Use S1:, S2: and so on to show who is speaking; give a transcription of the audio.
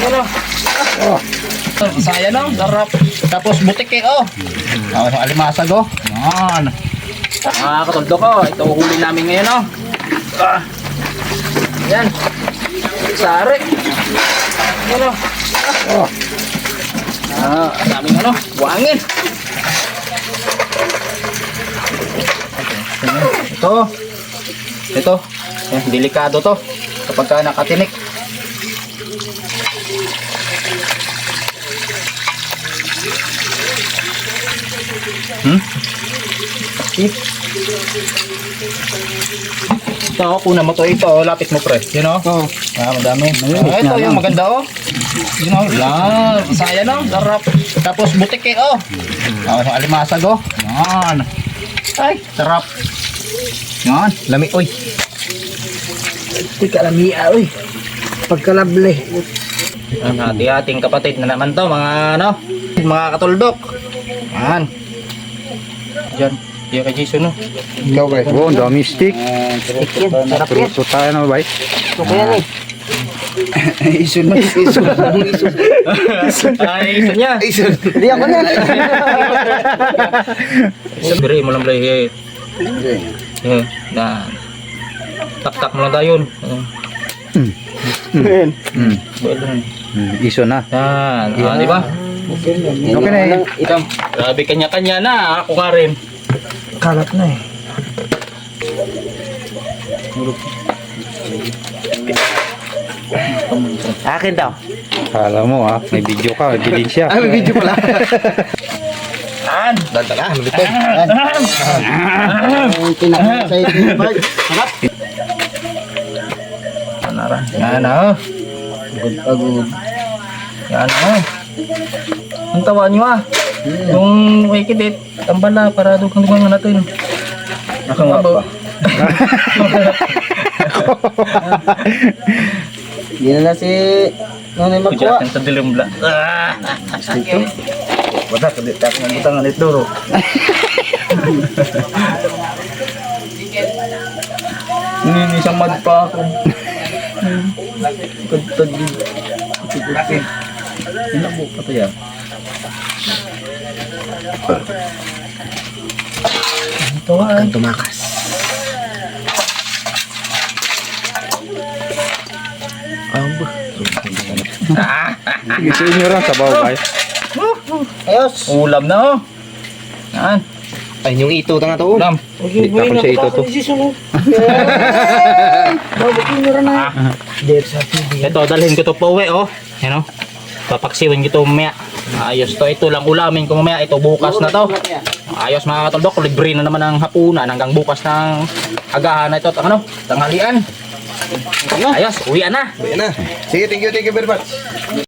S1: Ano? Oh. Saya no, sarap. Tapos butik eh, oh. Alimasag, oh. Yan. Katuldo ko, ito huli namin ngayon, oh. Yan. Sari. Ano? Oh. Daming ano, buhangin. Ito. Yan, delikado to kapag ka nakatinik. Ito, kuna mo to ito, lapit mo pre. You know? Oo. Madami. Ito yung maganda, oh. You know, lang. Saya no, sarap. Tapos butik eh, oh. Alimasag, oh. Yan. Ay, sarap. Yan, lami, oy.
S2: Tika lamia, oy. Pagkalable.
S1: Ang hati-hating kapatid na naman to, mga ano, mga katuldok. Yan. Diyan, diyan kay Jason, no.
S3: Ikaw ba? Oo, ang dami stick.
S2: Stick yan, sarap yan.
S3: Truto tayo na ba?
S2: Ito ko yan eh.
S3: Isun na. Isun.
S1: Ay, isa niya.
S3: Isun.
S2: Hindi ako yan.
S1: Biri mo lang lagi. Na. Tak-tak mo lang tayo yun.
S3: Isun na.
S1: Yan, di ba?
S3: Okay na eh.
S1: Ito, grabe kanya-kanya na. Ako nga rin.
S2: Kalat na eh. Akin daw.
S3: Kala mo ha, may video ka, may ebidensya.
S2: May video pala.
S1: Yan.
S2: Dala, malito. Ang pinakita sa iyo, Bart. Sarap.
S1: Yan, oh.
S2: Pagod.
S1: Yan, oh. Ang tawa niyo, ah. Yung wikidit, tambal na para dugang-dugang natin. Nakangabo.
S2: Hindi na si Nonoy magkuha.
S1: Kudyatan sa dilumbla.
S2: Ito.
S1: Wala, kulit ako ng butang alit duro. Hindi siyang mad pa ako. Kagtag din. Hinabo pa ito yan. Ito ay.
S2: Tumakas.
S3: Sige sa inyo rin, sabaw ba?
S2: Ayos.
S1: Ulam na, oh. Yan.
S2: Ay, yung ito na to.
S1: Ulam.
S3: Hindi tapos sa ito to.
S2: Bakit yun na na? Dito sa TV.
S1: Ito, dalhin ko to pa uwi, oh. Yan, oh. Papaksiwin ko to mamaya. Ayos to. Ito lang ulamin ko mamaya. Ito bukas na to. Ayos mga kataldok. Libre na naman ang hapunan hanggang bukas ng agahan na ito. Ano? Tanghalian. Ayos, uwian na.
S2: Sige, thank you very much.